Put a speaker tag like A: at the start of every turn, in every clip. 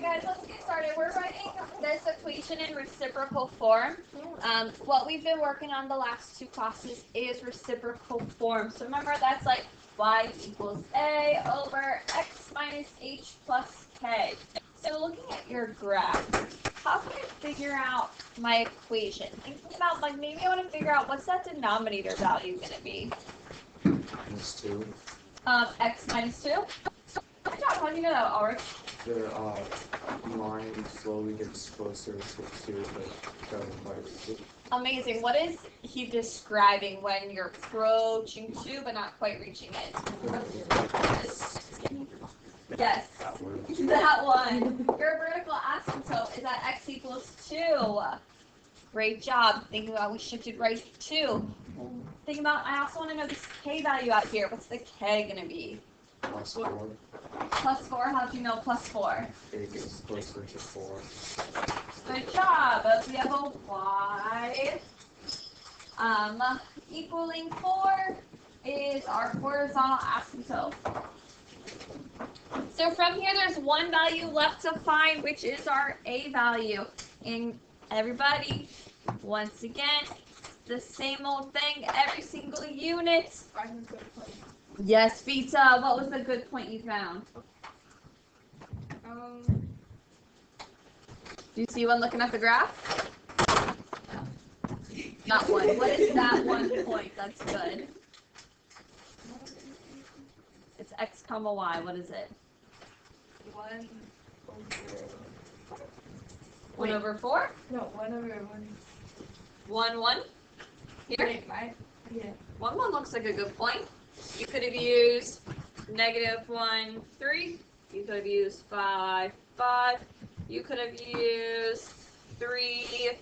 A: Alright guys, let's get started. We're writing this equation in reciprocal form. What we've been working on the last two classes is reciprocal form. So remember, that's like y equals a over x minus h plus k. So looking at your graph, how can I figure out my equation? Thinking about, like, maybe I want to figure out what's that denominator value going to be?
B: Minus 2.
A: X minus 2? Good job. How do you know that, Ulrich?
B: The line slowly gets closer to 2, but doesn't quite.
A: Amazing. What is he describing when you're approaching 2 but not quite reaching it? Yes. That one. Your vertical asymptote is at x equals 2. Great job. Thinking about we shifted right to 2. Think about, I also want to know this k value out here. What's the k going to be?
B: Plus 4.
A: Plus 4? How'd you know plus 4?
B: It gets closer to 4.
A: Good job. We have a y equaling 4 is our horizontal asymptote. So from here, there's one value left to find, which is our a value. And everybody, once again, the same old thing, every single unit. Yes, Vita, what was the good point you found? Do you see one looking at the graph? No. Not one. What is that one point? That's good. It's x comma y. What is it? 1 over 4?
C: No, 1 over 1.
A: 1, 1? Here?
C: Wait, yeah.
A: 1, 1 looks like a good point. You could have used -1, 3. You could have used 5, 5. You could have used 3,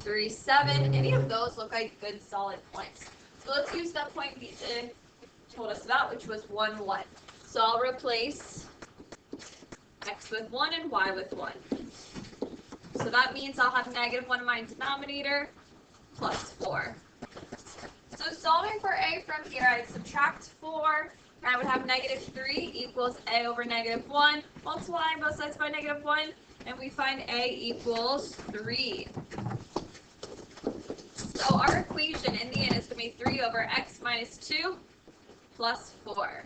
A: 3, 7. Any of those look like good solid points. So let's use that point Vita told us about, which was 1, 1. So I'll replace x with 1 and y with 1. So that means I'll have -1 in my denominator plus 4. So solving for a from here, I'd subtract 4, and I would have -3 equals a over -1. Multiply both sides by -1, and we find a equals 3. So our equation in the end is going to be 3 over x minus 2 plus 4.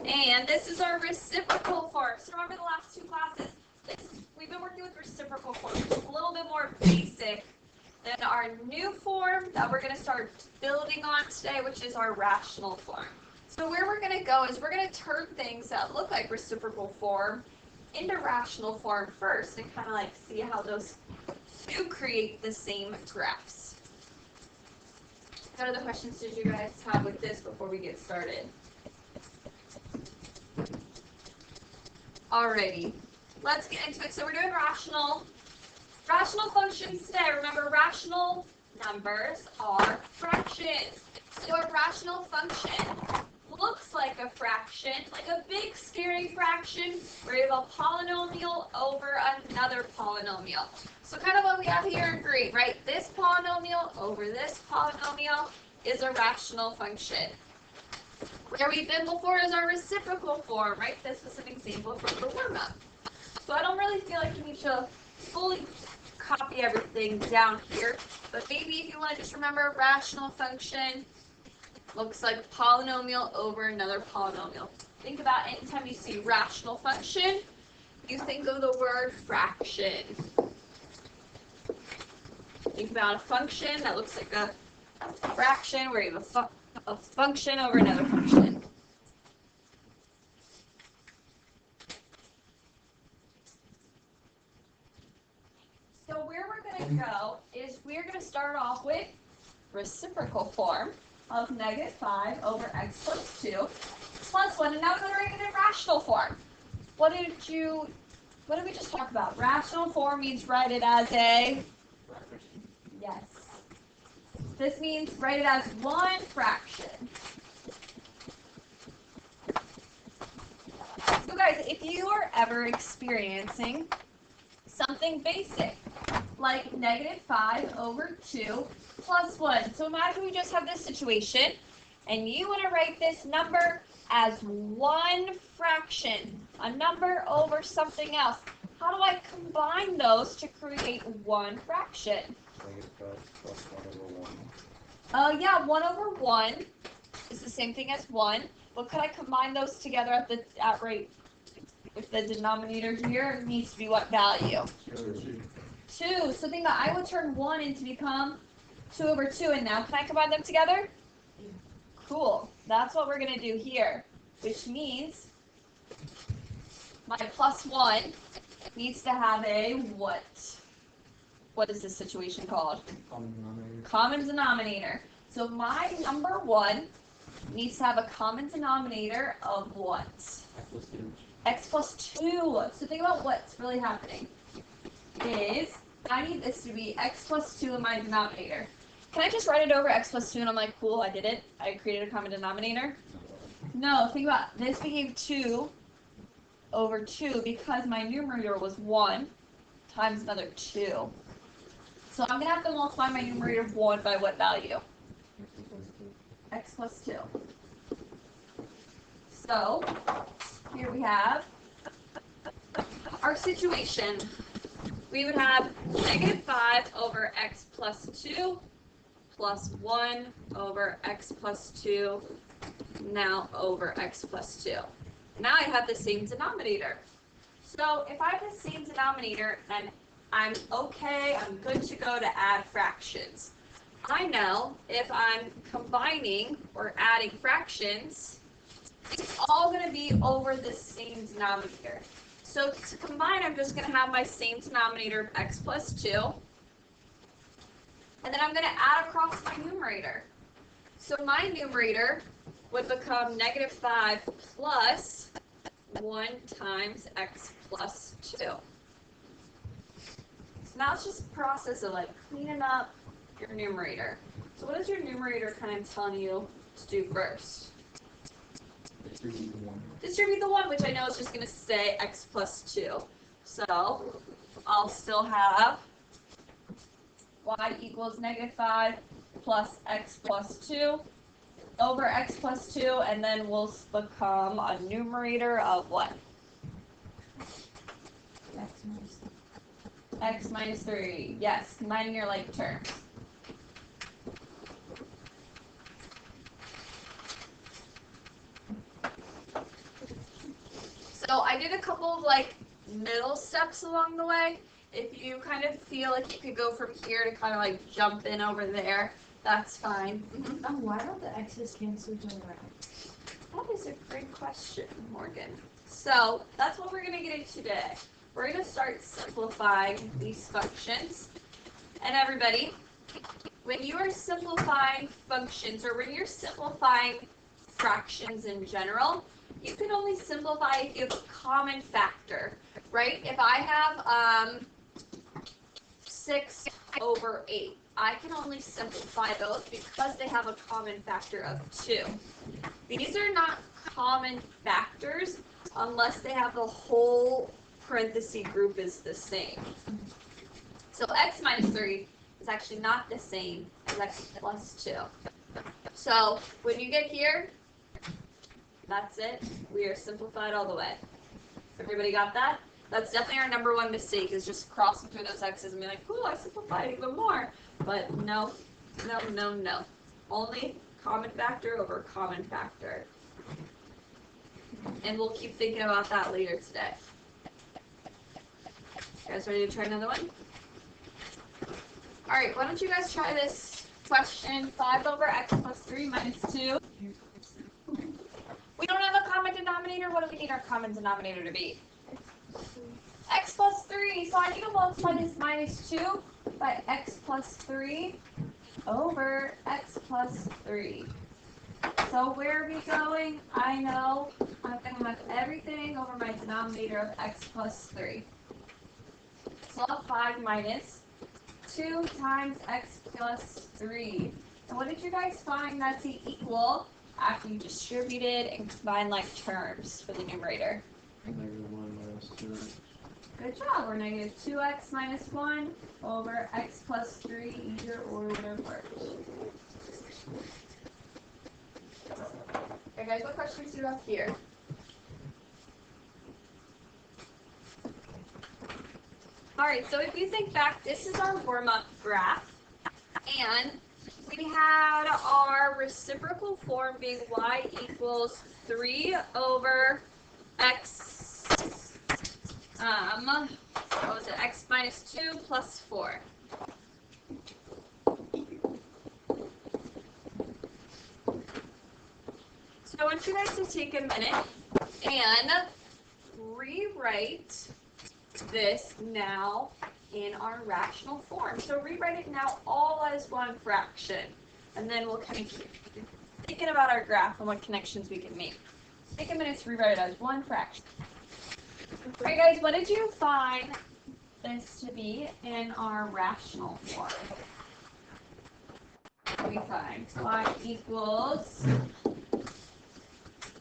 A: And this is our reciprocal form. So remember the last two classes, we've been working with reciprocal form. It's a little bit more basic than our new form that we're going to start building on today, which is our rational form. So where we're going to go is we're going to turn things that look like reciprocal form into rational form first and kind of like see how those two create the same graphs. What other questions did you guys have with this before we get started? Alrighty, let's get into it. So we're doing rational functions today. Remember, rational numbers are fractions. So a rational function looks like a fraction, like a big scary fraction, where you have a polynomial over another polynomial. So kind of what we have here in green, right? This polynomial over this polynomial is a rational function. Where we've been before is our reciprocal form, right? This is an example from the warm-up. So I don't really feel like you need to fully copy everything down here, but maybe if you want to just remember rational function looks like polynomial over another polynomial. Think about anytime you see rational function, you think of the word fraction. Think about a function that looks like a fraction where you have a function over another function. So where we're going to go is we're going to start off with reciprocal form of -5 over x plus 2 plus 1. And now we're going to write it in rational form. What did we just talk about? Rational form means write it as a... Yes. This means write it as one fraction. So guys, if you are ever experiencing something basic, like -5 over 2 plus 1. So imagine we just have this situation, and you want to write this number as one fraction, a number over something else. How do I combine those to create one fraction?
B: -5 + 1/1.
A: Yeah, 1 over 1 is the same thing as 1, but could I combine those together at rate, if the denominator here needs to be what value? 2. So think about, I would turn 1 into become 2 over 2, and now can I combine them together? Cool. That's what we're going to do here, which means my +1 needs to have a what? What is this situation called? Common denominator. So my number 1 needs to have a common denominator of what? X plus 2. So think about what's really happening is I need this to be x plus 2 in my denominator. Can I just write it over x plus 2 and I'm like, cool, I did it. I created a common denominator. No, think about this became 2 over 2 because my numerator was 1 times another 2. So I'm going to have to multiply my numerator of 1 by what value? X plus 2. So here we have our situation. We would have -5 over x plus 2 plus 1 over x plus 2 now over x plus 2. Now I have the same denominator. So if I have the same denominator, then I'm okay, I'm good to go to add fractions. I know if I'm combining or adding fractions, it's all going to be over the same denominator. So to combine, I'm just going to have my same denominator of x plus 2. And then I'm going to add across my numerator. So my numerator would become -5 plus 1 times x plus 2. So now it's just a process of like cleaning up your numerator. So what is your numerator kind of telling you to do first? Distribute the 1, which I know is just going to say x plus 2. So I'll still have y equals -5 plus x plus 2 over x plus 2, and then we'll become a numerator of what? X minus 3. Yes, combining your like terms. So I did a couple of like middle steps along the way. If you kind of feel like you could go from here to kind of like jump in over there, that's fine.
C: Why don't the x's cancel each other out?
A: That is a great question, Morgan. So that's what we're going to get into today. We're going to start simplifying these functions. And everybody, when you are simplifying functions or when you're simplifying fractions in general, you can only simplify if you have a common factor, right? If I have 6 over 8, I can only simplify those because they have a common factor of 2. These are not common factors unless they have the whole parenthesis group is the same. So x minus 3 is actually not the same as x plus 2. So when you get here, that's it. We are simplified all the way. Everybody got that? That's definitely our number one mistake, is just crossing through those x's and be like, ooh, I simplified even more. But no, no, no, no. Only common factor over common factor. And we'll keep thinking about that later today. You guys ready to try another one? All right, why don't you guys try this question, 5 over x plus 3 minus 2. We don't have a common denominator. What do we need our common denominator to be? X plus 3. So I need to multiply this minus 2 by x plus 3 over x plus 3. So where are we going? I know I'm going to have everything over my denominator of x plus 3. So I'll have 5 minus 2 times x plus 3. And what did you guys find that's equal after you distributed and combined like terms for the numerator?
B: -1 minus 2x.
A: Good job. We're -2x minus 1 over x plus 3. Either or would have worked. Okay, guys, what questions do you have here? Alright, so if you think back, this is our warm-up graph. And we had our reciprocal form being y equals 3 over x, what was it, x minus 2 plus 4. So I want you guys to take a minute and rewrite this now in our rational form. So rewrite it now all as one fraction. And then we'll kind of keep thinking about our graph and what connections we can make. Take a minute to rewrite it as one fraction. Alright guys, what did you find this to be in our rational form? What do we find? Y equals,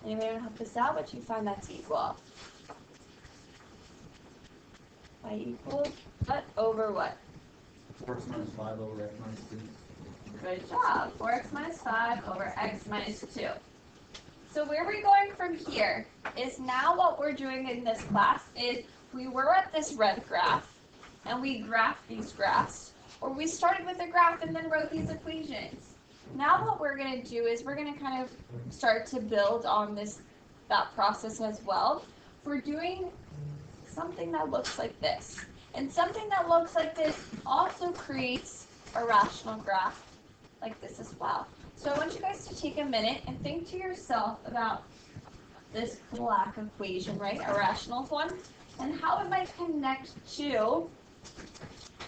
A: anybody want to help us out? What do you find that's equal? Y equals what over what?
B: 4x minus 5 over x minus 2.
A: Good job. 4x minus 5 over x minus 2. So where we're going from here is now what we're doing in this class is we were at this red graph and we graphed these graphs, or we started with a graph and then wrote these equations. Now what we're going to do is we're going to kind of start to build on that process as well. We're doing something that looks like this. And something that looks like this also creates a rational graph like this as well. So I want you guys to take a minute and think to yourself about this black equation, right? A rational one, and how it might connect to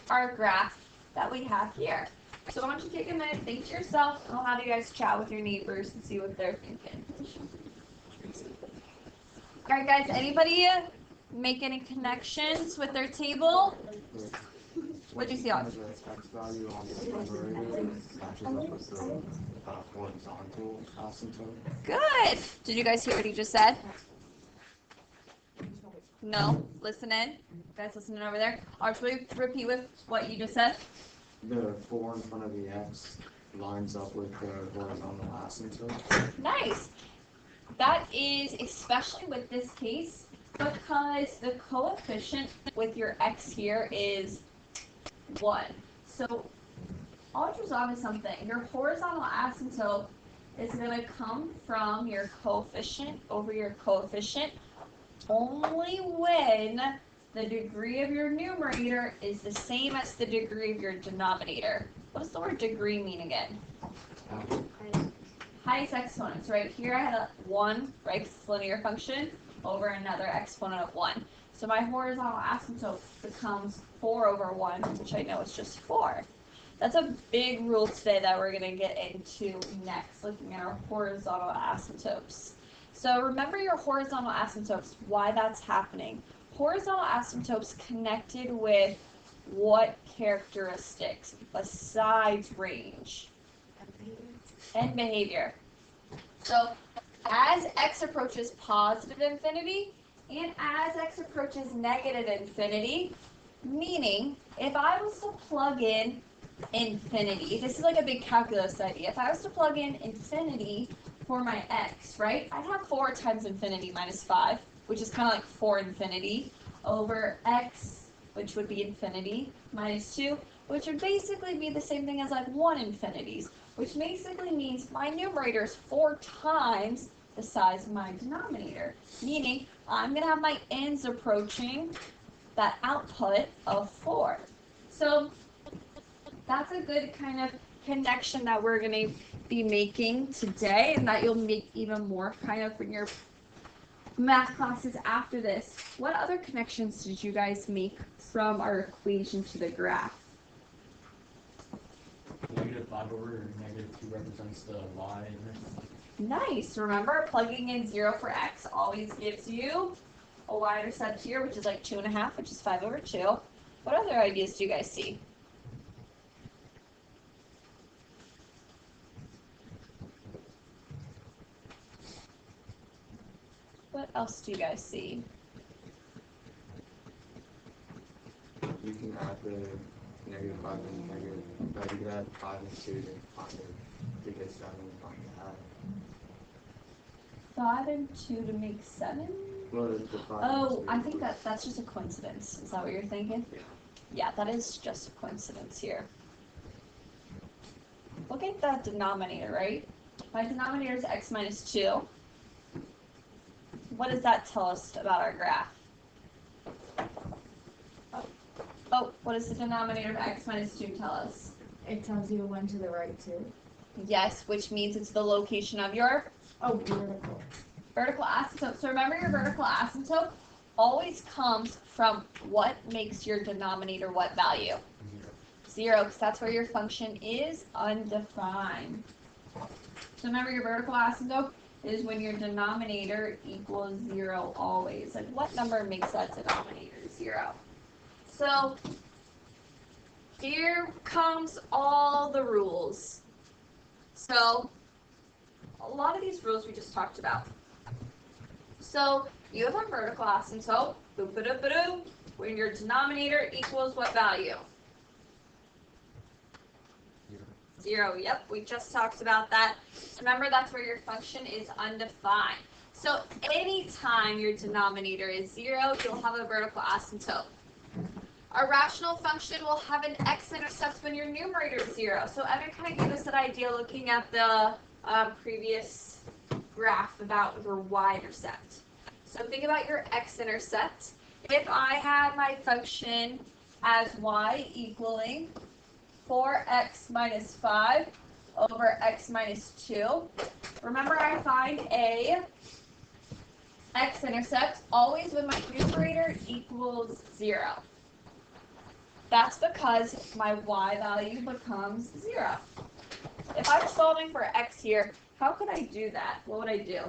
A: our graph that we have here. So I want you to take a minute, think to yourself, and how do you guys chat with your neighbors and see what they're thinking. All right, guys, anybody make any connections with their table? What'd you see on?
B: The x value on the numerator matches up with the horizontal asymptote.
A: Good. Did you guys hear what he just said? No? Listen in. Guys, listening over there. Actually, repeat with what you just said.
B: The 4 in front of the x lines up with the horizontal asymptote.
A: Nice. That is especially with this case because the coefficient with your x here is 1. So I'll just on to something. Your horizontal asymptote is going to come from your coefficient over your coefficient only when the degree of your numerator is the same as the degree of your denominator. What does the word degree mean again? Highest exponents, right? Here I had a 1, right? It's a linear function over another exponent of 1. So my horizontal asymptote becomes 4 over 1, which I know is just 4. That's a big rule today that we're going to get into next, looking at our horizontal asymptotes. So remember your horizontal asymptotes, why that's happening. Horizontal asymptotes connected with what characteristics besides range and behavior. So as x approaches positive infinity and as x approaches negative infinity, meaning if I was to plug in infinity, this is like a big calculus idea. If I was to plug in infinity for my x, right, I'd have 4 times infinity minus 5, which is kind of like 4 infinity, over x, which would be infinity, minus 2, which would basically be the same thing as like 1 infinities, which basically means my numerator is 4 times the size of my denominator, meaning I'm going to have my ends approaching that output of 4. So that's a good kind of connection that we're going to be making today, and that you'll make even more kind of in your math classes after this. What other connections did you guys make from our equation to the graph?
B: Negative 5 over negative 2 represents the y.
A: Nice. Remember, plugging in 0 for x always gives you a y-intercept here, which is like 2.5, which is 5 over 2. What other ideas do you guys see? What else do you guys see?
B: You can add the negative 5 and negative, you can add 5 and 2 to find it, to get 7 and find that.
A: 5 and 2 to make 7?
B: Well, the five
A: Oh,
B: is
A: I
B: three.
A: think that's just a coincidence. Is that what you're thinking? Yeah, that is just a coincidence here. Look at that denominator, right? My denominator is x minus 2. What does that tell us about our graph? Oh, what does the denominator of x minus 2 tell us?
C: It tells you when to the right too.
A: Yes, which means it's the location of your
C: Oh, vertical.
A: vertical asymptote. So remember, your vertical asymptote always comes from what makes your denominator what value? 0, because that's where your function is undefined. So remember, your vertical asymptote is when your denominator equals 0 always. Like, what number makes that denominator 0? So here comes all the rules. So a lot of these rules we just talked about. So you have a vertical asymptote, when your denominator equals what value? 0. Yep, we just talked about that. Remember, that's where your function is undefined. So anytime your denominator is 0, you'll have a vertical asymptote. A rational function will have an x-intercept when your numerator is 0. So Evan kind of gave us that idea looking at the previous graph about your y-intercept. So think about your x-intercept. If I had my function as y equaling 4x minus 5 over x minus 2, remember I find a x-intercept always when my numerator equals 0. That's because my y value becomes 0. If I'm solving for x here, how could I do that? What would I do?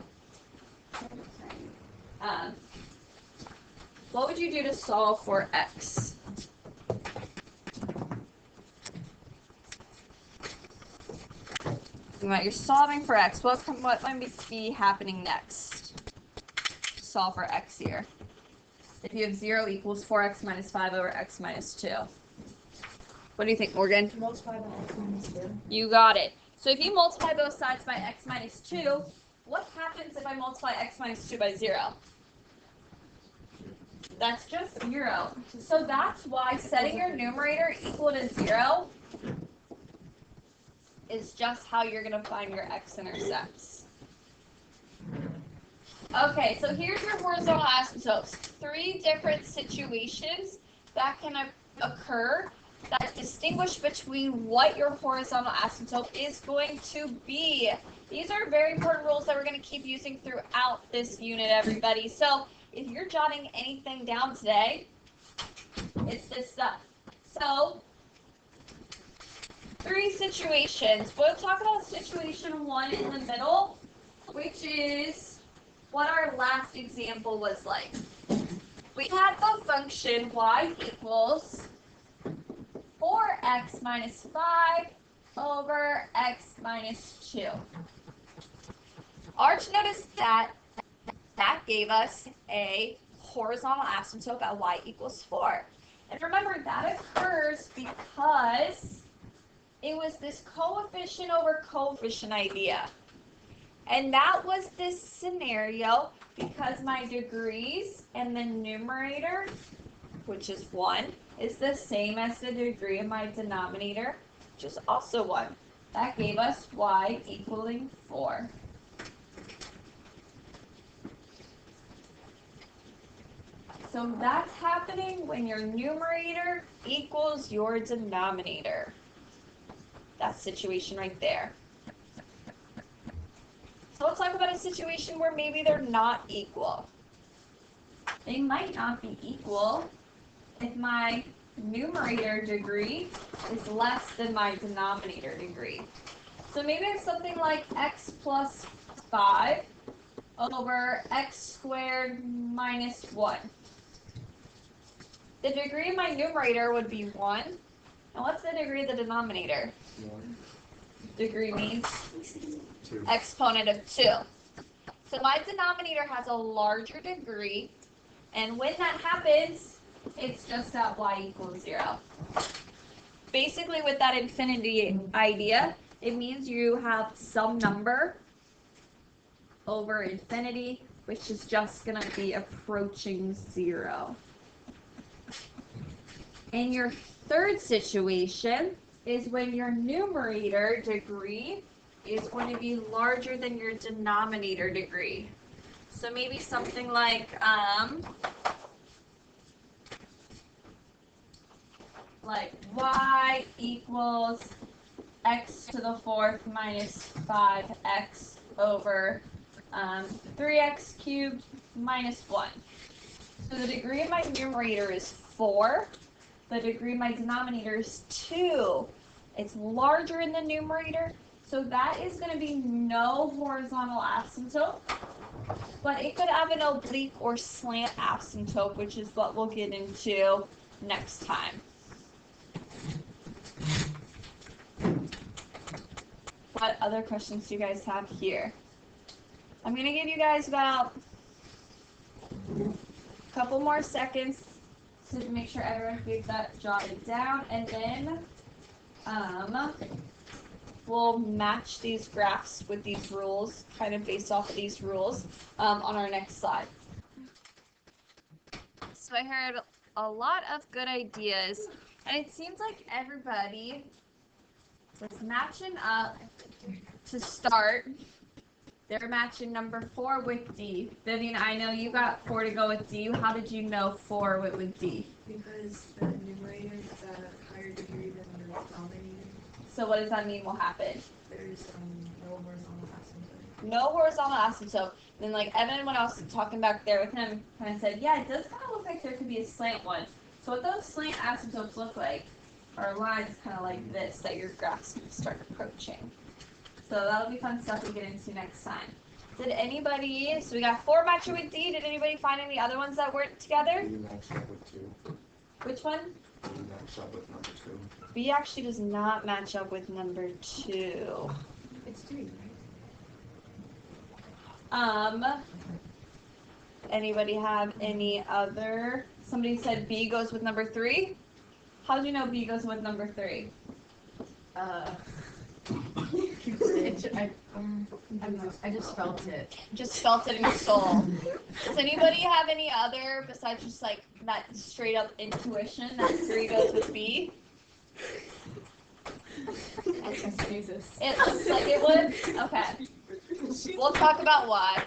A: What would you do to solve for x? You're solving for x. What might be happening next? Solve for x here. If you have 0 equals 4x minus 5 over x minus 2. What do you think, Morgan?
C: Multiply by x minus 2.
A: You got it. So if you multiply both sides by x minus 2, what happens if I multiply x minus 2 by 0? That's just 0. So that's why setting your numerator equal to 0 is just how you're going to find your x-intercepts. Okay, so here's your horizontal asymptotes. 3 different situations that can occur that distinguish between what your horizontal asymptote is going to be. These are very important rules that we're going to keep using throughout this unit, everybody. So if you're jotting anything down today, it's this stuff. So 3 situations. We'll talk about situation 1 in the middle, which is what our last example was like. We had the function y equals 4x minus 5 over x minus 2. Arch noticed that gave us a horizontal asymptote at y equals 4. And remember, that occurs because it was this coefficient over coefficient idea. And that was this scenario because my degrees and the numerator, which is 1, is the same as the degree of my denominator, which is also 1. That gave us y equaling 4. So that's happening when your numerator equals your denominator. That situation right there. So let's talk about a situation where maybe they're not equal. They might not be equal if my numerator degree is less than my denominator degree. So maybe it's something like x plus 5 over x squared minus 1. The degree of my numerator would be 1. And what's the degree of the denominator?
B: 1.
A: Degree means
B: 2.
A: exponent of 2. So my denominator has a larger degree, and when that happens, it's just at y equals 0. Basically, with that infinity idea, it means you have some number over infinity, which is just going to be approaching 0. And your third situation is when your numerator degree is going to be larger than your denominator degree. So maybe something like y equals x to the 4th minus 5x over 3x cubed minus 1. So the degree of my numerator is 4. The degree of my denominator is 2. It's larger in the numerator, so that is going to be no horizontal asymptote, but it could have an oblique or slant asymptote, which is what we'll get into next time. What other questions do you guys have here? I'm going to give you guys about a couple more seconds to make sure everyone gets that jotted down, and then we'll match these graphs with these rules, kind of based off of these rules, on our next slide. So I heard a lot of good ideas, and it seems like everybody was matching up to start. They're matching number 4 with D. Vivian, I know you got 4 to go with D. How did you know 4 went with D?
C: Because the numerator is at a higher degree than the denominator.
A: So what does that mean will happen?
C: There's no horizontal asymptote.
A: No horizontal asymptote. Then like Evan, when I was talking back there with him, kind of said, yeah, it does kind of look like there could be a slant one. So what those slant asymptotes look like are lines kind of like this that your graphs can start approaching. So that'll be fun stuff to get into next time. Did anybody, so we got 4 matching with D. Did anybody find any other ones that weren't together?
B: B matched up with 2.
A: Which one?
B: B matched up with number 2.
A: B actually does not match up with number 2.
C: It's 3,
A: right? Anybody have any other? Somebody said B goes with number 3. How do you know B goes with number 3?
C: I just felt it.
A: Just felt it in your soul. Does anybody have any other besides just like that straight up intuition that 3 goes with B? It looks like it would? Okay. We'll talk about why.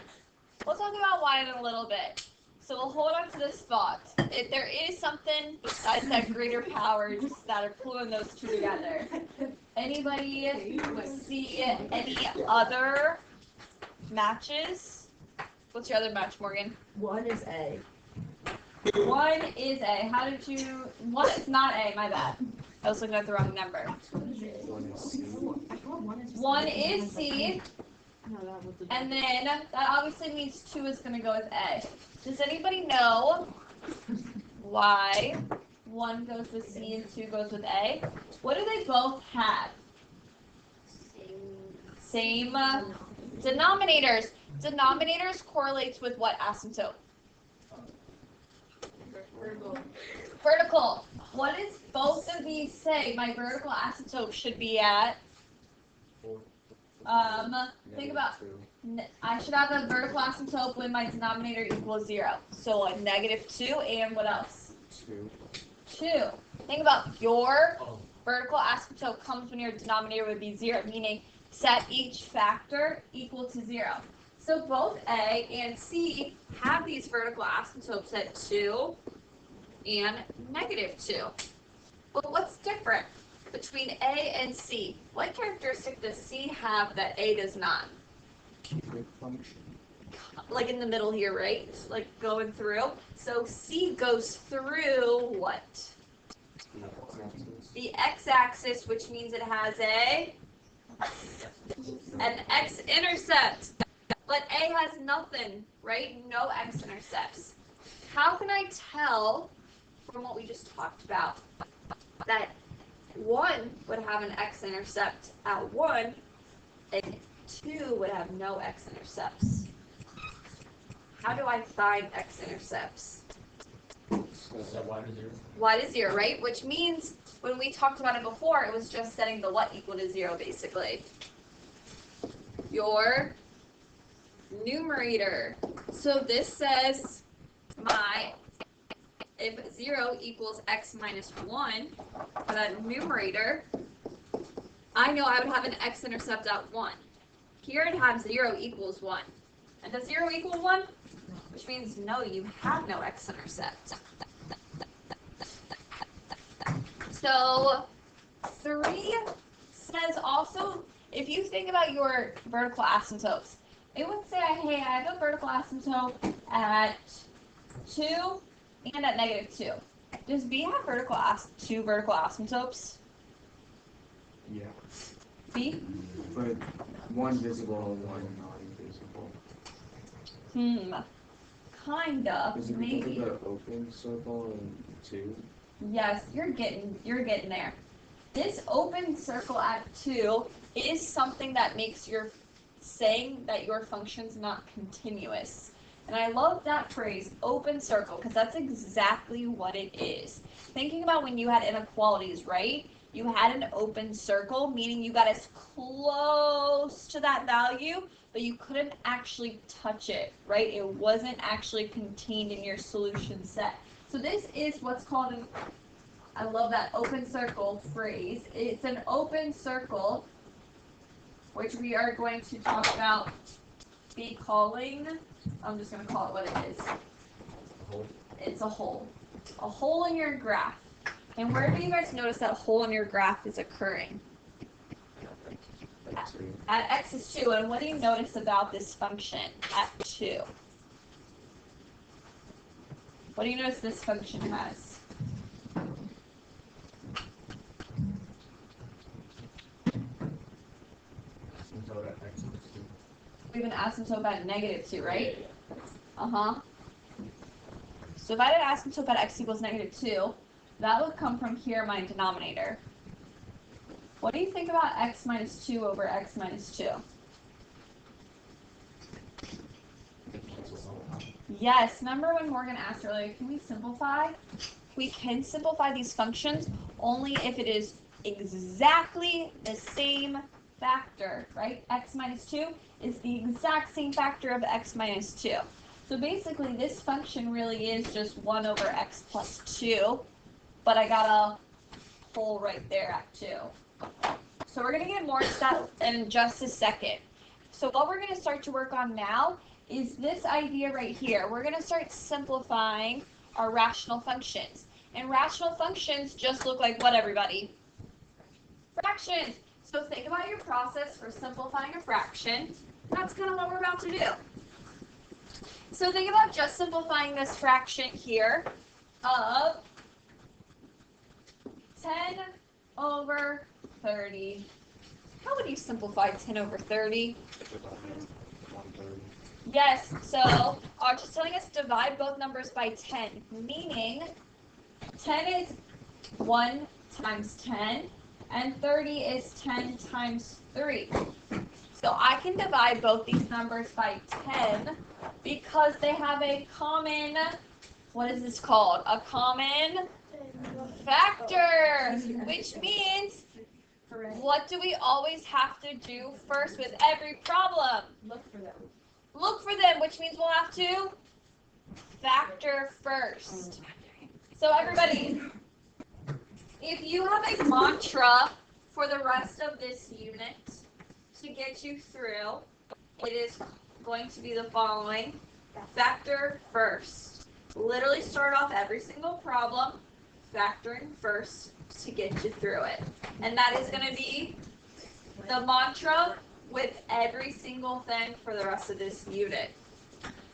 A: We'll talk about why in a little bit. So we'll hold on to this thought. If there is something besides that greater power just that are pulling those two together. Anybody see any other matches? What's your other match, Morgan?
C: 1 is A.
A: 1 is A. How did you... 1 is not A, my bad. I was looking at the wrong number.
B: 1 is C.
A: 1 is C. And then that obviously means 2 is going to go with A. Does anybody know why 1 goes with C and 2 goes with A? What do they both have? Same denominators. Denominators correlates with what asymptote? Vertical. What does both of these say my vertical asymptote should be at? Think about, I should have a vertical asymptote when my denominator equals 0. So a -2 and what else? 2. Think about your vertical asymptote comes when your denominator would be 0, meaning set each factor equal to 0. So both A and C have these vertical asymptotes at 2 and -2. But what's different between A and C? What characteristic does C have that A does not?
B: Cubic function.
A: Like in the middle here, right? Like going through. So C goes through what? The x-axis, which means it has an x-intercept. But A has nothing, right? No x-intercepts. How can I tell from what we just talked about that 1 would have an x-intercept at 1 and 2 would have no x-intercepts? How do I find x-intercepts? Y to 0, right? Which means when we talked about it before, it was just setting the what equal to 0, basically. Your numerator. So this says if 0 equals x minus 1 for that numerator, I know I would have an x-intercept at 1. Here it has 0 equals 1. And does 0 equal 1? Which means no, you have no x-intercept. So 3 says also, if you think about your vertical asymptotes, it would say, hey, I have a vertical asymptote at 2 and at -2. Does B have two vertical asymptotes?
B: Yeah.
A: B?
B: But one visible and one non-visible.
A: Kinda.
B: Because if
A: Maybe.
B: you look at the open circle and 2.
A: Yes, you're getting there. This open circle at 2 is something that makes your saying that your function's not continuous. And I love that phrase, open circle, because that's exactly what it is. Thinking about when you had inequalities, right? You had an open circle, meaning you got as close to that value, but you couldn't actually touch it, right? It wasn't actually contained in your solution set. So this is what's called I love that open circle phrase. It's an open circle, which we are going to talk about I'm just going to call it what it is. It's a hole. A hole in your graph. And where do you guys notice that hole in your graph is occurring? At x is 2. And what do you notice about this function at 2? What do you notice this function has? We have an asymptote at -2, right? So if I had an asymptote at x equals -2, that would come from here, my denominator. What do you think about x minus 2 over x minus 2? Yes, remember when Morgan asked earlier, can we simplify? We can simplify these functions only if it is exactly the same factor, right? X minus 2 is the exact same factor of x minus 2. So basically this function really is just 1 over x plus 2, but I got a hole right there at 2. So we're going to get more to that in just a second. So what we're going to start to work on now is this idea right here. We're going to start simplifying our rational functions. And rational functions just look like what, everybody? Fractions. So think about your process for simplifying a fraction. That's kind of what we're about to do. So think about just simplifying this fraction here of 10 over 30. How would you simplify 10 over 30? Yes, so just telling us divide both numbers by 10, meaning 10 is 1 times 10, and 30 is 10 times 3. So I can divide both these numbers by 10 because they have a common, what is this called? A common factor, which means, what do we always have to do first with every problem?
C: Look for them.
A: Look for them, which means we'll have to factor first. So everybody, if you have a mantra for the rest of this unit to get you through, it is going to be the following. Factor first. Literally start off every single problem factoring first to get you through it. And that is going to be the mantra with every single thing for the rest of this unit.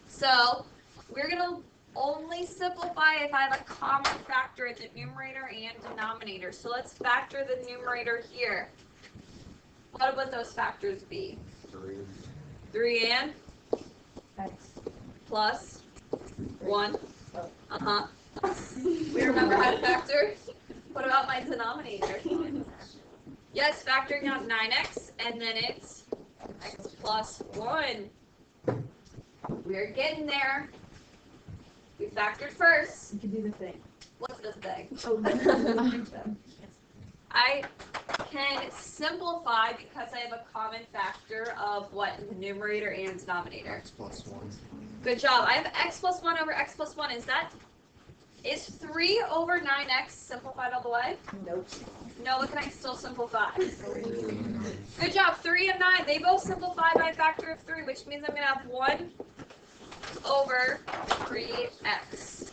A: So we're going to only simplify if I have a common factor in the numerator and denominator. So let's factor the numerator here. What would those factors be? 3 and
C: X
A: plus 1.
C: Oh.
A: We remember how to factor? What about my denominator? Yes, factoring out 9x, and then it's x plus 1. We're getting there. We factored first.
C: You can do the thing.
A: What's the thing?
C: Oh,
A: I can simplify because I have a common factor of what? The numerator and denominator.
B: X plus 1.
A: Good job. I have x plus 1 over x plus 1. Is 3 over 9x simplified all the way?
C: Nope.
A: No, what can I still simplify? Good job. 3 and 9, they both simplify by a factor of 3, which means I'm going to have 1 over 3x.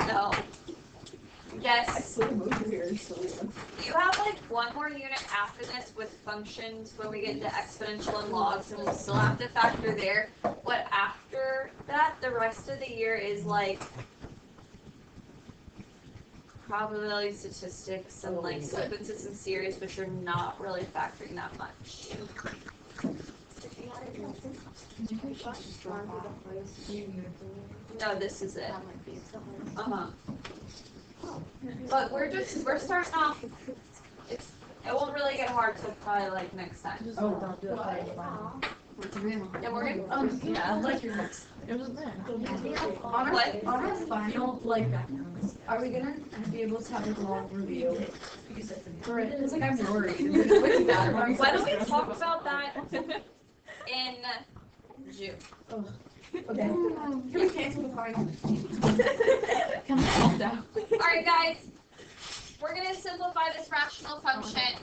A: No. Yes. You have like one more unit after this with functions when we get into exponential and logs, and we'll still have to factor there. But after that, the rest of the year is like probability statistics and like sequences and series, which are not really factoring that much. No, this is it. But we're starting off. It won't really get hard till probably like next time.
C: Oh, don't do it.
A: Yeah, we're good.
C: Yeah, I like your next. It was there.
A: What?
C: On our final, like, are we gonna be able to have a long review? It's like I'm worried.
A: Why don't we talk about that in June?
C: Okay. Can we cancel the party?
A: Alright guys, we're going to simplify this rational function.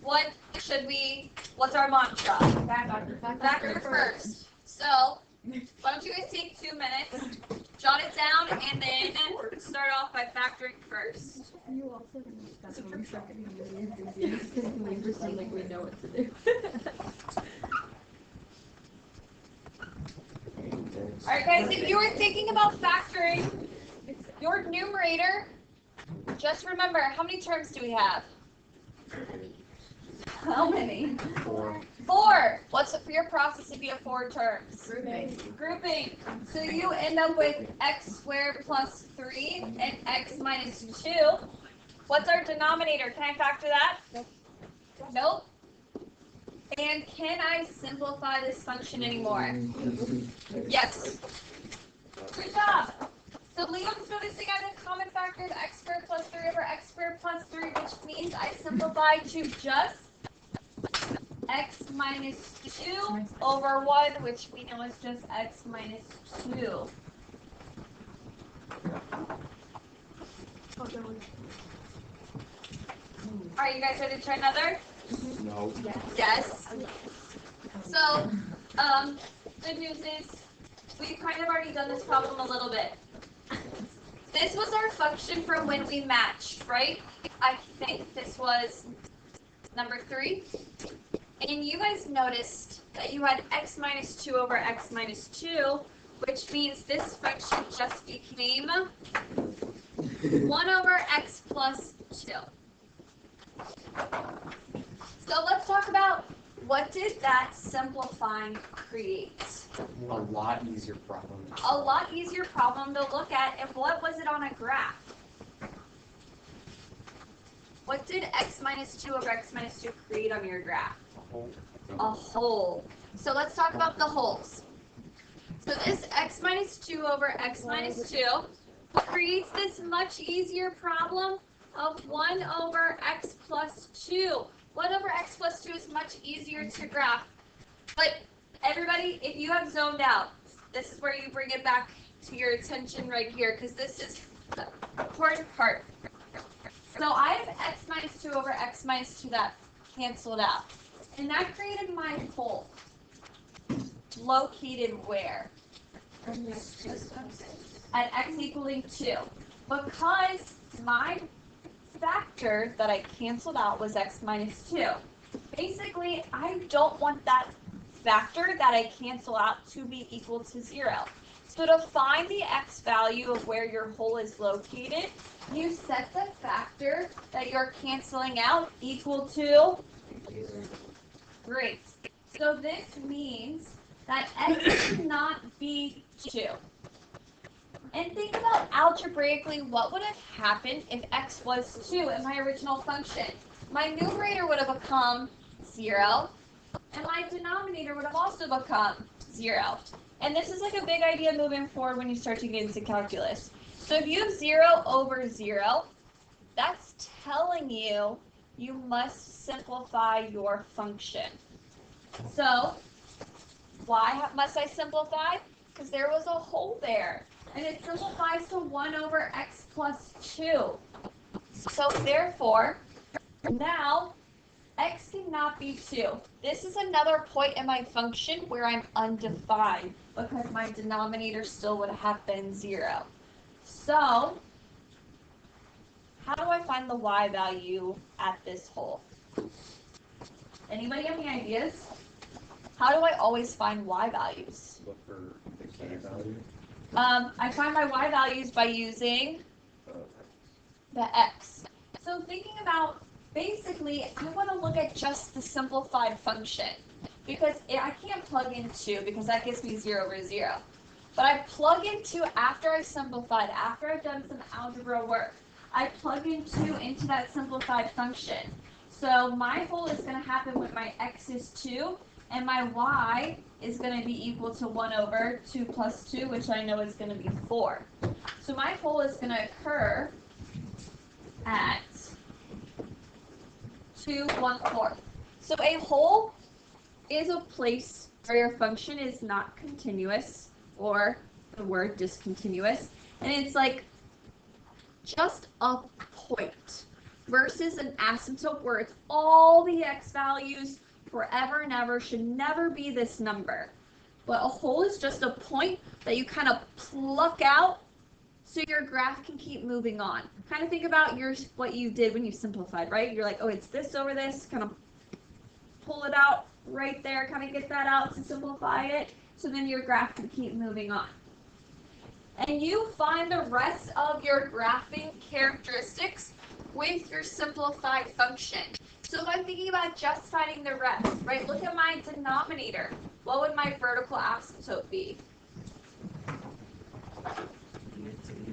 A: What's our mantra? Factor first. So, why don't you guys take 2 minutes, jot it down, and then start off by factoring first.
C: You also that's when we start getting really enthusiastic and we pretend like we know what to do.
A: Alright guys, if you were thinking about factoring your numerator, just remember, how many terms do we have? How many?
B: 4.
A: 4! What's for your process if you have 4 terms? Grouping. So you end up with x squared plus 3 and x minus 2. What's our denominator? Can I factor that? Nope. And can I simplify this function anymore? Yes. Good job. So Leon's noticing I have a common factor of x squared plus 3 over x squared plus 3, which means I simplify to just x minus 2 over 1, which we know is just x minus 2. Alright, you guys ready to try another?
B: No.
A: Yes. So, good news is we've kind of already done this problem a little bit. This was our function from when we matched, right? I think this was number 3. And you guys noticed that you had x minus 2 over x minus 2, which means this function just became 1 over x plus 2. So let's talk about what did that simplifying create?
B: A lot easier problem.
A: A lot easier problem to look at, and what was it on a graph? What did x minus 2 over x minus 2 create on your graph? A hole. So let's talk about the holes. So this x minus 2 over x minus 2 creates this much easier problem of 1 over x plus 2. 1 over x plus 2 is much easier to graph. But everybody, if you have zoned out, this is where you bring it back to your attention right here, because this is the important part. So I have x minus 2 over x minus 2 that canceled out. And that created my hole. Located where? At x equaling 2. Because my factor that I canceled out was x minus 2. Basically, I don't want that factor that I cancel out to be equal to 0. So to find the x value of where your hole is located, you set the factor that you're canceling out equal to 3. So this means that x cannot be 2. And think about algebraically what would have happened if x was 2 in my original function. My numerator would have become 0, and my denominator would have also become 0. And this is like a big idea moving forward when you start to get into calculus. So if you have 0 over 0, that's telling you you must simplify your function. So why must I simplify? Because there was a hole there. And it simplifies to 1 over x plus 2. So therefore, now x cannot be 2. This is another point in my function where I'm undefined because my denominator still would have been 0. So how do I find the y value at this hole? Anybody have any ideas? How do I always find y values?
B: Look for the k value.
A: I find my y values by using the x. So thinking about, basically, I want to look at just the simplified function because I can't plug in 2 because that gives me 0 over 0. But I plug in 2 after I simplified, after I've done some algebra work. I plug in 2 into that simplified function. So my hole is going to happen when my x is 2 and my y is going to be equal to 1 over 2 plus 2, which I know is going to be 4. So my hole is going to occur at 2 1/4. So a hole is a place where your function is not continuous, or the word discontinuous, and it's like just a point versus an asymptote where it's all the x values forever and ever, should never be this number. But a hole is just a point that you kind of pluck out so your graph can keep moving on. Kind of think about what you did when you simplified, right? You're like, oh, it's this over this, kind of pull it out right there, kind of get that out to simplify it, so then your graph can keep moving on. And you find the rest of your graphing characteristics with your simplified function. So if I'm thinking about just finding the rest, right, look at my denominator. What would my vertical asymptote be?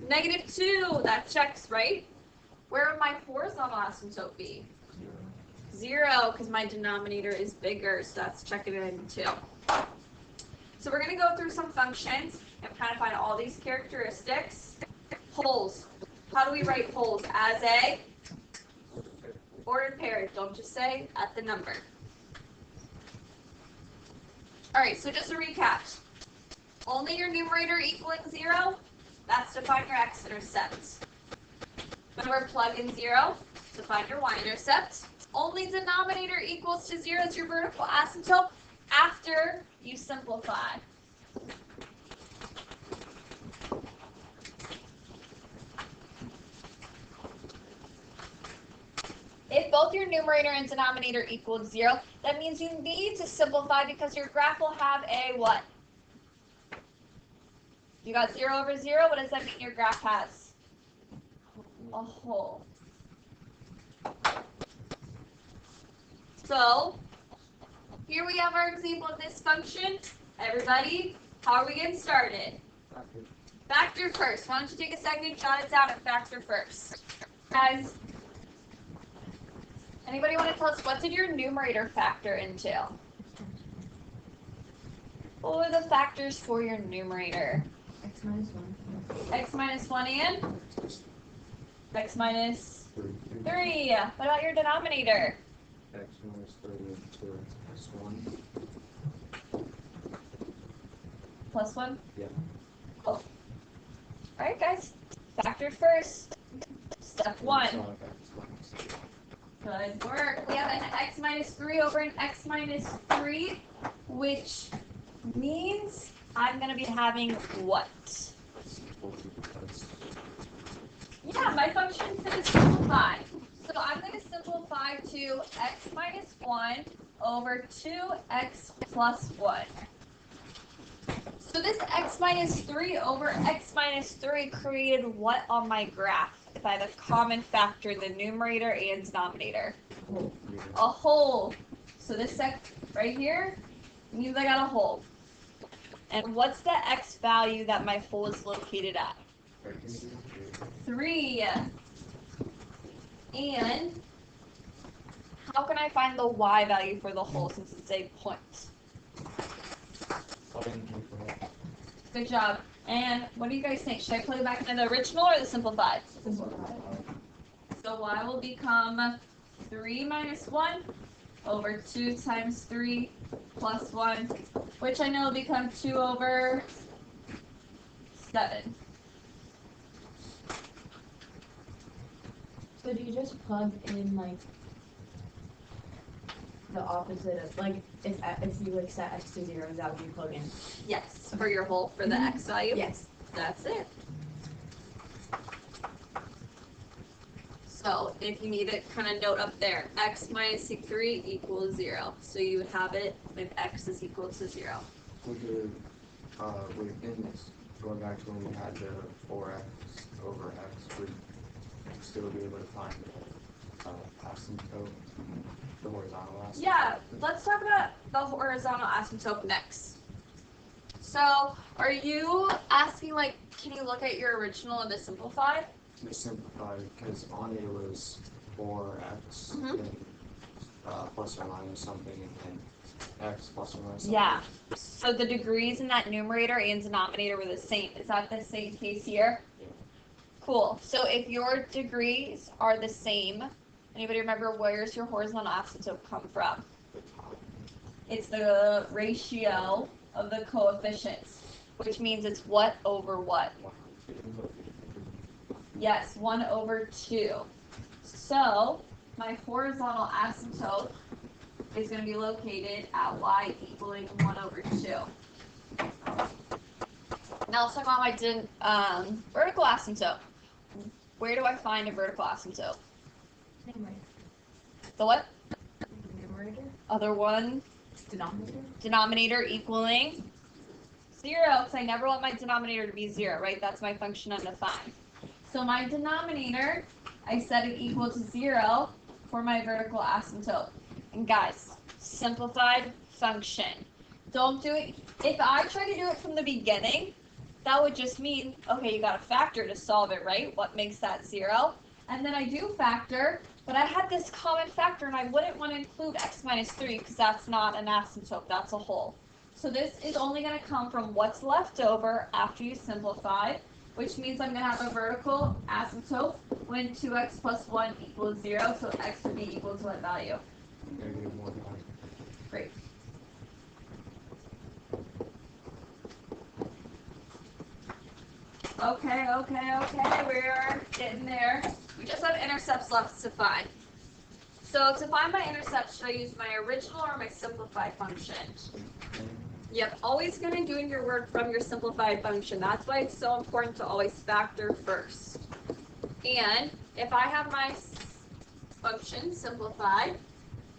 A: -2, that checks, right? Where would my horizontal asymptote be? 0, because my denominator is bigger, so that's checking it in too. So we're going to go through some functions and kind of find all these characteristics. Holes. How do we write holes? As a ordered pair. Don't just say at the number. Alright, so just to recap. Only your numerator equaling 0, that's to find your x-intercept. Remember, plug in 0 to find your y-intercept. Only denominator equals to 0 is your vertical asymptote after you simplify. If both your numerator and denominator equals 0, that means you need to simplify because your graph will have a what? You got 0 over 0, what does that mean your graph has? A hole. So, here we have our example of this function. Everybody, how are we getting started? Factor first. Why don't you take a second and jot it down and factor first. Guys, anybody want to tell us what did your numerator factor into? What were the factors for your numerator?
C: X minus 1.
A: X minus 1 and? X minus 3. What about your denominator?
B: X minus 32 plus 1.
A: Plus 1?
B: Yeah.
A: Cool. Alright guys, factor first. Step 1. Good work. We have an x minus 3 over an x minus 3, which means I'm going to be having what? Yeah, my function is going to simplify. So I'm going to simplify to x minus 1 over 2x plus 1. So this x minus 3 over x minus 3 created what on my graph if I have a common factor in the numerator and denominator? A hole. So this x right here means I got a hole. And what's the x value that my hole is located at? 3. And how can I find the y value for the hole since it's a point? Good job. And what do you guys think? Should I plug it back into the original or the simplified?
C: Simplified.
A: So y will become 3 minus 1 over 2 times 3 plus 1, which I know will become 2 over 7.
C: So do you just plug in like the opposite of like if you like set x to 0, is that what you plug in?
A: Yes, for your whole, for the x value?
C: Yes.
A: That's it. So if you need it, kind of note up there, x minus 3 equals 0. So you would have it if x is equal to 0.
B: We could, within this, going back to when we had the 4x over x, we'd still be able to find the asymptote, the horizontal asymptote.
A: Yeah, let's talk about the horizontal asymptote next. So are you asking, like, can you look at your original and the simplified?
B: The simplified, because on it was 4x, and, plus or minus something, and then x plus or minus something.
A: Yeah. So the degrees in that numerator and denominator were the same. Is that the same case here?
B: Yeah.
A: Cool. So if your degrees are the same, anybody remember where's your horizontal asymptote come from? It's the ratio of the coefficients, which means it's what over what? Yes, 1 over 2. So my horizontal asymptote is going to be located at y equaling 1 over 2. Now let's talk about my vertical asymptote. Where do I find a vertical asymptote?
C: Numerator.
A: The what?
C: Numerator.
A: Other one.
C: Denominator.
A: Denominator equaling 0, because I never want my denominator to be 0, right? That's my function undefined. So my denominator, I set it equal to 0 for my vertical asymptote. And guys, simplified function. Don't do it. If I try to do it from the beginning, that would just mean, okay, you got a factor to solve it, right? What makes that 0? And then I do factor, but I had this common factor, and I wouldn't want to include x minus 3 because that's not an asymptote, that's a whole. So this is only going to come from what's left over after you simplify, which means I'm going to have a vertical asymptote when 2x plus 1 equals 0, so x would be equal to what value?
B: -1.
A: Great. Okay, we're getting there. We just have intercepts left to find. So to find my intercept, should I use my original or my simplified function? Yep, always going to doing your work from your simplified function. That's why it's so important to always factor first. And if I have my function simplified,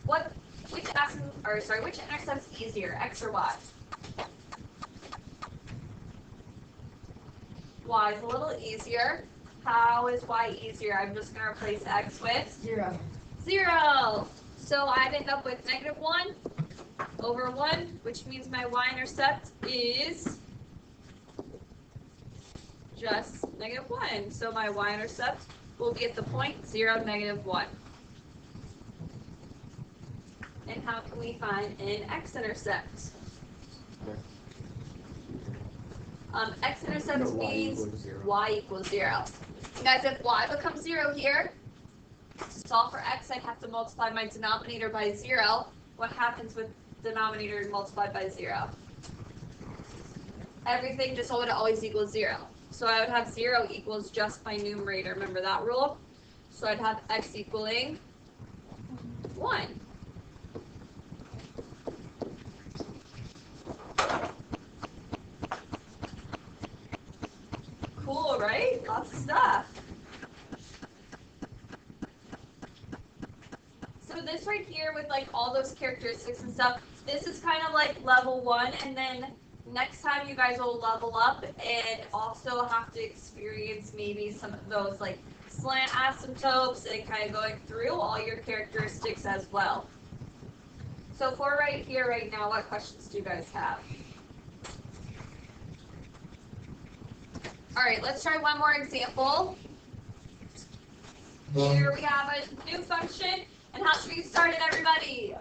A: which intercept's easier, x or y? Y is a little easier. How is y easier? I'm just going to replace x with
C: 0.
A: 0. So I'd end up with -1 over 1, which means my y-intercept is just -1. So my y-intercept will be at the point 0, -1. And how can we find an x-intercept? X-intercept means y equals 0. Guys, if y becomes 0 here, to solve for x, I'd have to multiply my denominator by 0. What happens with denominator multiplied by 0? Everything just would always equal 0. So I would have 0 equals just my numerator. Remember that rule? So I'd have x equaling 1. Cool, right? Lots of stuff. So this right here with like all those characteristics and stuff, this is kind of like level 1, and then next time you guys will level up and also have to experience maybe some of those like slant asymptotes and kind of going through all your characteristics as well. So for right here, right now, what questions do you guys have? All right, let's try one more example. Here we have a new function, and how should we get started, everybody?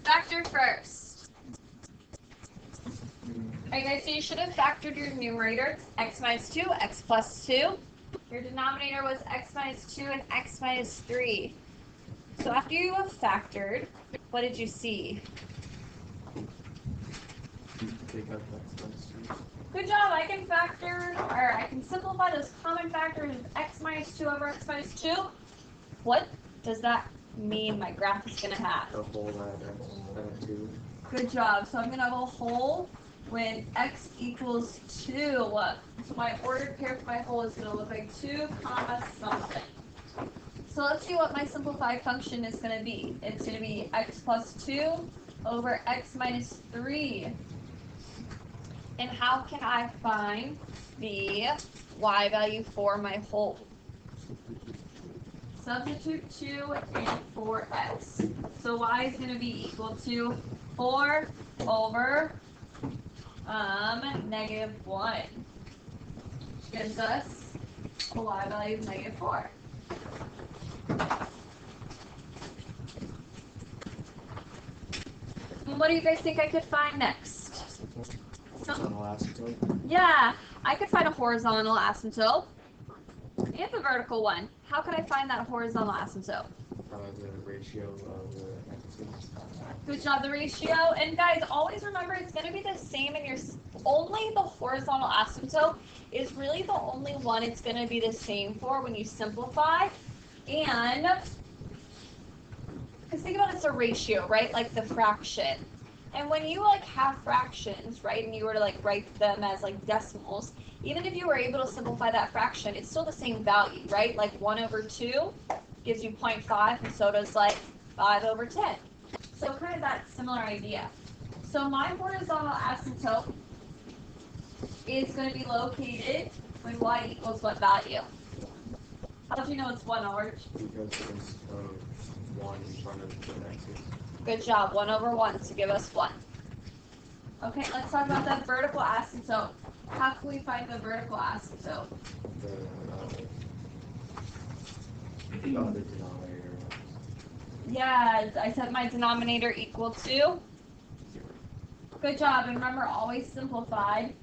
A: Vector first. Alright guys, so you should have factored your numerator, x minus 2, x plus 2. Your denominator was x minus 2 and x minus 3. So after you have factored, what did you see?
B: Take out the expenses.
A: Good job, I can factor, or I can simplify those common factors as x minus 2 over x minus 2. What does that mean my graph is going to have?
B: The whole at 2.
A: Good job. So I'm going to have a whole with x equals 2. So my ordered pair for my whole is going to look like 2 comma something. So let's see what my simplified function is going to be. It's going to be x plus 2 over x minus 3. And how can I find the y value for my whole? Substitute 2 in 4x. So y is going to be equal to 4 over negative 1. Which gives us a y value of negative 4. And what do you guys think I could find next?
B: Horizontal asymptote.
A: Yeah, I could find a horizontal asymptote and a vertical one. How could I find that horizontal asymptote?
B: The ratio of the magnitudes.
A: Good job, the ratio. And guys, always remember it's going to be the same in your, only the horizontal asymptote is really the only one it's going to be the same for when you simplify. And, because think about it's a ratio, right? Like the fraction. And when you like have fractions, right, and you were to like write them as like decimals, even if you were able to simplify that fraction, it's still the same value, right? Like 1 over 2 gives you 0.5, and so does like 5 over 10. So kind of that similar idea. So my horizontal asymptote is going to be located when y equals what value? How do you know it's 1 over?
B: Because there's 1 in front of the x's.
A: Good job, 1 over 1 to give us 1. Okay, let's talk about that vertical asymptote. How can we find the vertical asymptote?
B: The other denominator.
A: Yeah, I set my denominator equal to 0. Good job, and remember always simplified,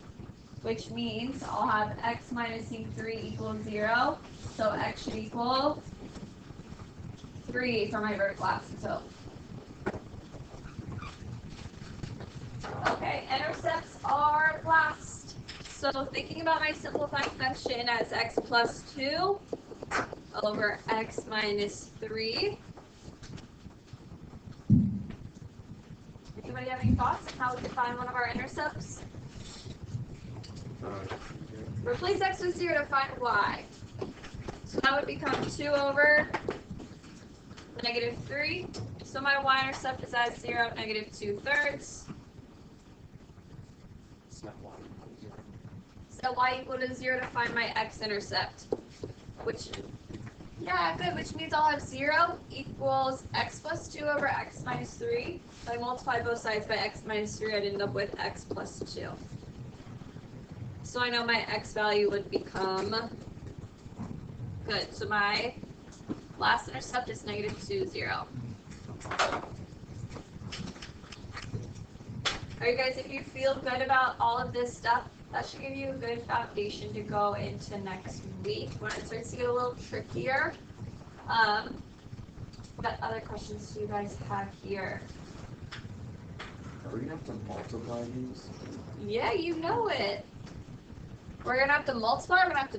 A: which means I'll have x minus 3 equals 0, so x should equal 3 for my vertical asymptote. Okay, intercepts are last. So thinking about my simplified function as x plus 2 over x minus 3. Anybody have any thoughts on how we can find one of our intercepts? Replace x with 0 to find y. So that would become 2 over negative 3. So my y-intercept is at 0, negative 2/3.
B: It's not 1.
A: So y equal to 0 to find my x-intercept. Which, yeah, good, which means I'll have 0 equals x plus 2 over x minus 3. If I multiply both sides by x minus 3, I'd end up with x plus 2. So I know my x value would become, good, so my last intercept is negative 2, 0. Alright guys, if you feel good about all of this stuff, that should give you a good foundation to go into next week when it starts to get a little trickier. What other questions do you guys have here?
B: Are we going to have to multiply these?
A: Yeah, you know it. We're going to have to multiply, we're going to have to